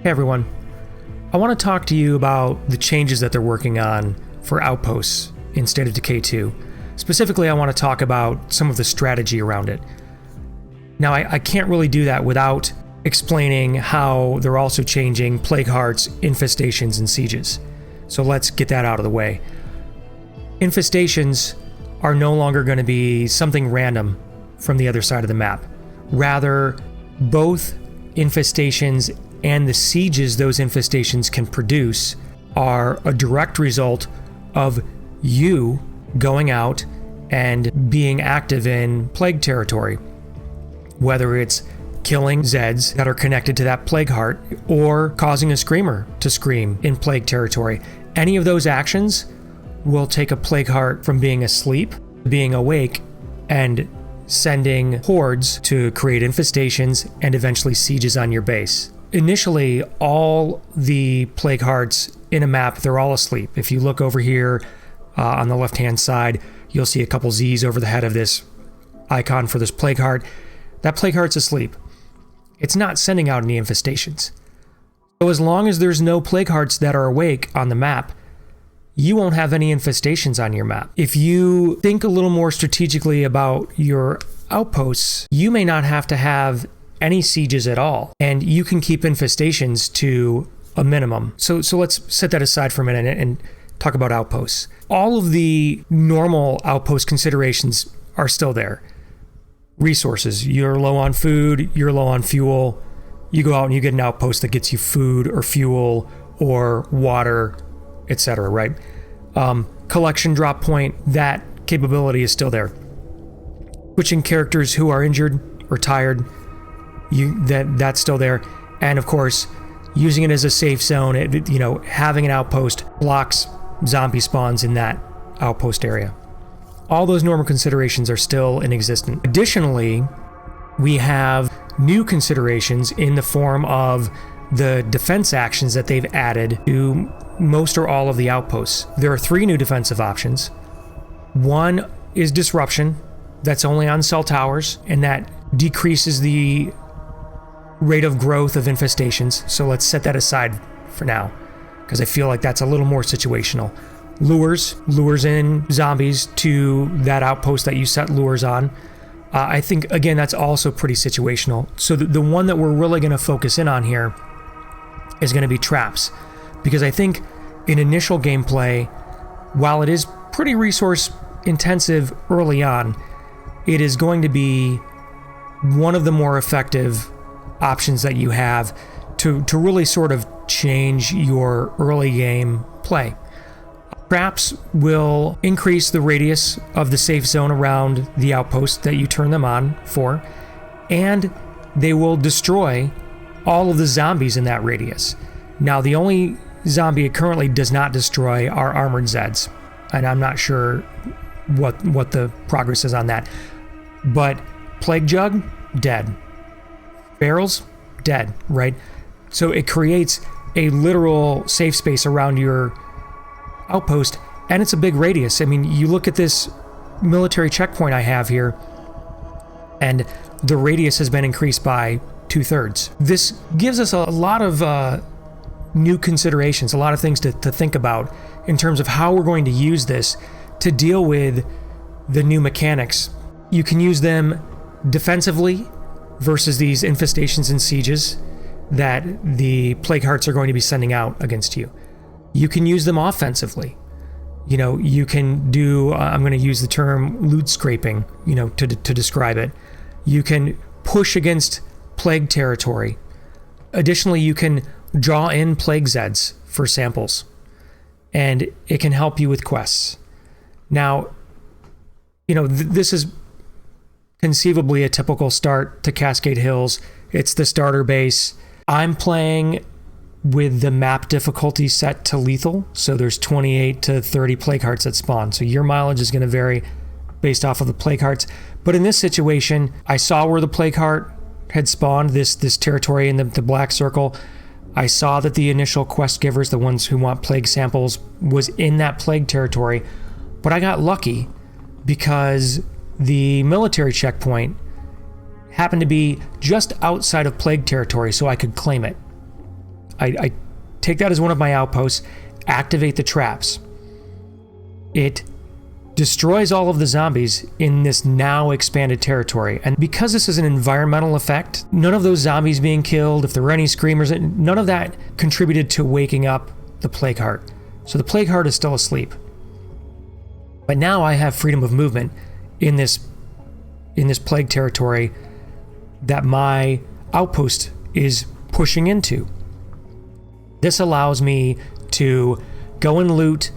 Hey everyone, I want to talk to you about the changes that they're working on for Outposts in State of Decay 2. Specifically, I want to talk about some of the strategy around it. Now, I can't really do that without explaining how they're also changing Plague Hearts, Infestations, and Sieges. So let's get that out of the way. Infestations are no longer going to be something random from the other side of the map. Rather, both infestations and the sieges those infestations can produce are a direct result of you going out and being active in plague territory. Whether it's killing Zeds that are connected to that plague heart or causing a screamer to scream in plague territory. Any of those actions will take a plague heart from being asleep, being awake, and sending hordes to create infestations and eventually sieges on your base. Initially, all the plague hearts in a map, they're all asleep. If you look over here on the left-hand side, you'll see a couple Z's over the head of this icon for this plague heart. That plague heart's asleep. It's not sending out any infestations. So as long as there's no plague hearts that are awake on the map, you won't have any infestations on your map. If you think a little more strategically about your outposts, you may not have to have any sieges at all, and you can keep infestations to a minimum. So let's set that aside for a minute and talk about outposts. All of the normal outpost considerations are still there. Resources, you're low on food, you're low on fuel, you go out and you get an outpost that gets you food or fuel or water, etc., right? Collection drop point, that capability is still there. Switching characters who are injured or tired, that's still there. And of course, using it as a safe zone, having an outpost blocks zombie spawns in that outpost area. All those normal considerations are still in existence. Additionally, we have new considerations in the form of the defense actions that they've added to most or all of the outposts. There are 3 new defensive options. One is disruption, that's only on cell towers, and that decreases the rate of growth of infestations. So let's set that aside for now, because I feel like that's a little more situational. Lures in zombies to that outpost that you set lures on. I think, again, that's also pretty situational. So the one that we're really going to focus in on here is going to be traps. Because I think in initial gameplay, while it is pretty resource intensive early on, it is going to be one of the more effective options that you have to really sort of change your early game play. Traps will increase the radius of the safe zone around the outpost that you turn them on for, and they will destroy all of the zombies in that radius. Now, the only zombie it currently does not destroy are armored Zeds, and I'm not sure what the progress is on that. But Plague Jug, dead. Barrels, dead, right? So it creates a literal safe space around your outpost, and it's a big radius. I mean, you look at this military checkpoint I have here, and the radius has been increased by 2/3. This gives us a lot of new considerations, a lot of things to think about in terms of how we're going to use this to deal with the new mechanics. You can use them defensively versus these infestations and sieges that the Plague Hearts are going to be sending out against you. You can use them offensively. You can do, I'm going to use the term loot scraping, to describe it. You can push against plague territory. Additionally, you can draw in plague Zeds for samples, and it can help you with quests. Now, this is conceivably a typical start to Cascade Hills. It's the starter base. I'm playing with the map difficulty set to lethal, so there's 28 to 30 plague hearts that spawn. So your mileage is going to vary based off of the plague hearts. But in this situation, I saw where the plague heart had spawned, this territory in the black circle. I saw that the initial quest givers, the ones who want plague samples, was in that plague territory. But I got lucky because the military checkpoint happened to be just outside of plague territory, so I could claim it. I take that as one of my outposts, activate the traps. It destroys all of the zombies in this now expanded territory. And because this is an environmental effect, none of those zombies being killed, if there were any screamers, none of that contributed to waking up the Plague Heart. So the Plague Heart is still asleep. But now I have freedom of movement in this plague territory that my outpost is pushing into. This allows me to go and loot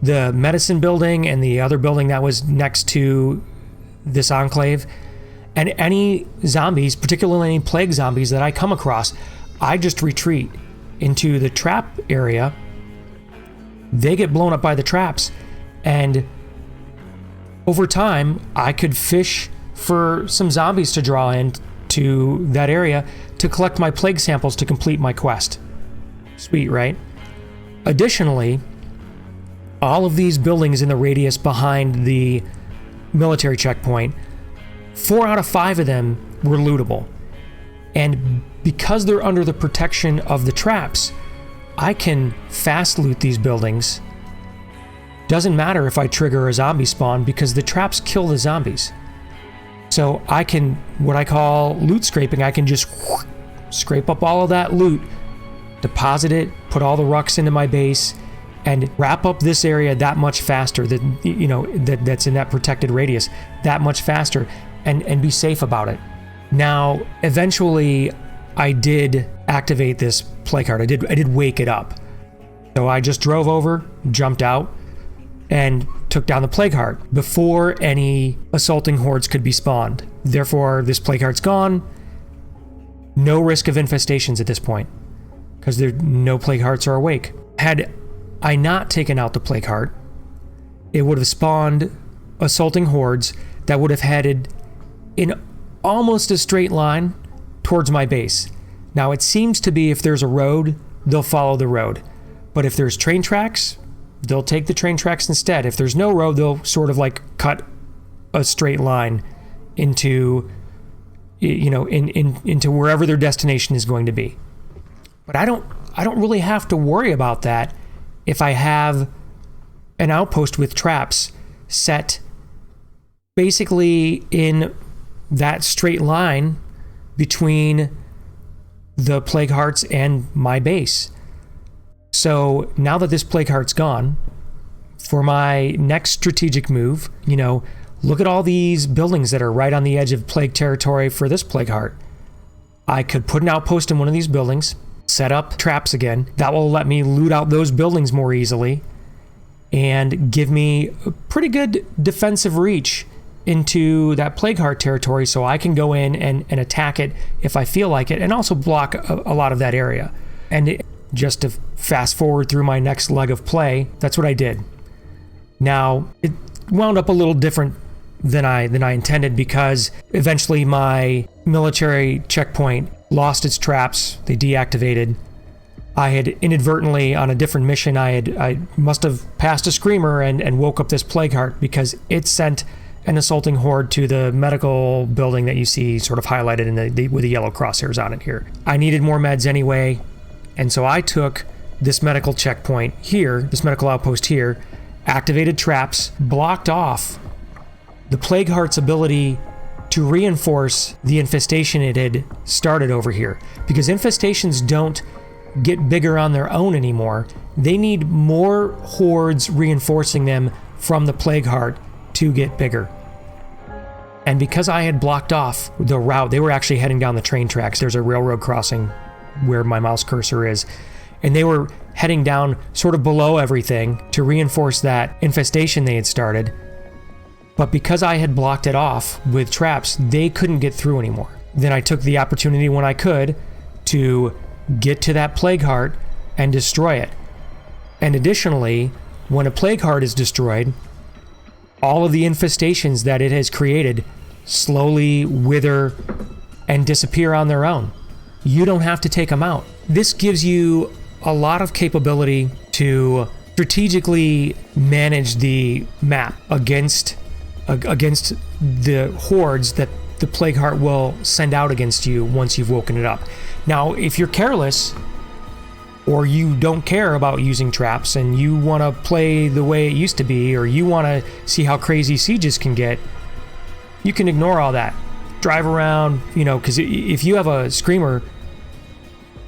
the medicine building and the other building that was next to this enclave, and any zombies, particularly any plague zombies that I come across, I just retreat into the trap area. They get blown up by the traps, and over time I could fish for some zombies to draw in to that area to collect my plague samples to complete my quest. Sweet, right? Additionally, all of these buildings in the radius behind the military checkpoint, 4 out of 5 of them were lootable. And because they're under the protection of the traps, I can fast loot these buildings. Doesn't matter if I trigger a zombie spawn because the traps kill the zombies. So I can, what I call loot scraping, I can just scrape up all of that loot, deposit it, put all the rucks into my base, and wrap up this area that much faster, that's in that protected radius, that much faster, and be safe about it. Now, eventually, I did activate this Plague Heart. I did wake it up. So I just drove over, jumped out, and took down the Plague Heart before any assaulting hordes could be spawned. Therefore, this Plague Heart's gone. No risk of infestations at this point, because no Plague Hearts are awake. Had I not taken out the Plague Heart, it would have spawned assaulting hordes that would have headed in almost a straight line towards my base. Now, it seems to be if there's a road, they'll follow the road. But if there's train tracks, they'll take the train tracks instead. If there's no road, they'll sort of like cut a straight line into, into wherever their destination is going to be. But I don't really have to worry about that if I have an outpost with traps set basically in that straight line between the Plague Hearts and my base. So now that this Plague Heart's gone, for my next strategic move, look at all these buildings that are right on the edge of plague territory for this Plague Heart. I could put an outpost in one of these buildings, set up traps again. That will let me loot out those buildings more easily and give me a pretty good defensive reach into that Plague Heart territory, so I can go in and attack it if I feel like it, and also block a lot of that area. And just to fast forward through my next leg of play, that's what I did. Now, it wound up a little different than I intended, because eventually my military checkpoint lost its traps. They deactivated. I had inadvertently, on a different mission, I must have passed a screamer and woke up this Plague Heart, because it sent an assaulting horde to the medical building that you see sort of highlighted with the yellow crosshairs on it here. I needed more meds anyway, and so I took this medical checkpoint here, this medical outpost here, activated traps, blocked off the Plague Heart's ability to reinforce the infestation it had started over here. Because infestations don't get bigger on their own anymore. They need more hordes reinforcing them from the Plague Heart to get bigger. And because I had blocked off the route, they were actually heading down the train tracks. There's a railroad crossing where my mouse cursor is. And they were heading down sort of below everything to reinforce that infestation they had started. But because I had blocked it off with traps, they couldn't get through anymore. Then I took the opportunity when I could to get to that Plague Heart and destroy it. And additionally, when a Plague Heart is destroyed, all of the infestations that it has created slowly wither and disappear on their own. You don't have to take them out. This gives you a lot of capability to strategically manage the map against the hordes that the Plague Heart will send out against you once you've woken it up. Now, if you're careless, or you don't care about using traps and you want to play the way it used to be, or you want to see how crazy sieges can get, you can ignore all that. Drive around, you know, because if you have a screamer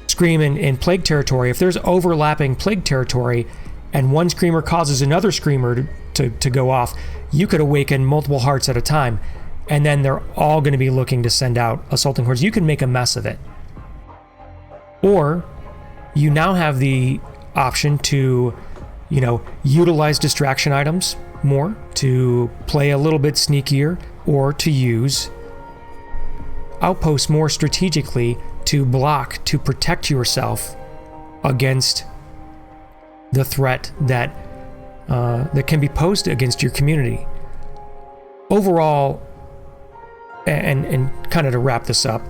scream in plague territory, if there's overlapping plague territory and one screamer causes another screamer to go off, you could awaken multiple hearts at a time, and then they're all going to be looking to send out assaulting hordes. You can make a mess of it. Or you now have the option to, you know, utilize distraction items more, to play a little bit sneakier, or to use outposts more strategically to block, to protect yourself against the threat that that can be posed against your community. Overall, and kind of to wrap this up,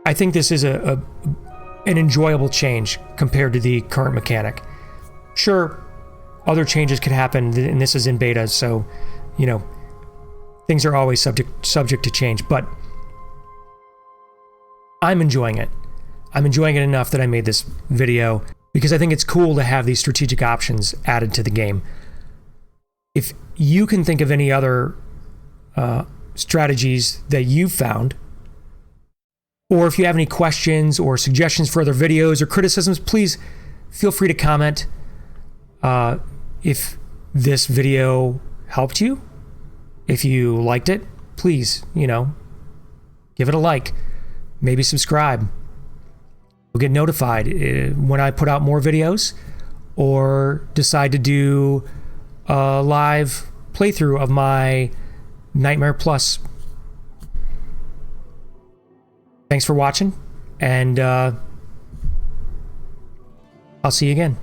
I think this is an enjoyable change compared to the current mechanic. Sure, other changes could happen, and this is in beta, so, you know, things are always subject to change, but I'm enjoying it. I'm enjoying it enough that I made this video because I think it's cool to have these strategic options added to the game. If you can think of any other strategies that you've found, or if you have any questions or suggestions for other videos or criticisms, please feel free to comment. If this video helped you, if you liked it, please, you know, give it a like, maybe subscribe. You'll get notified when I put out more videos or decide to do a live playthrough of my Nightmare Plus. Thanks for watching, and I'll see you again.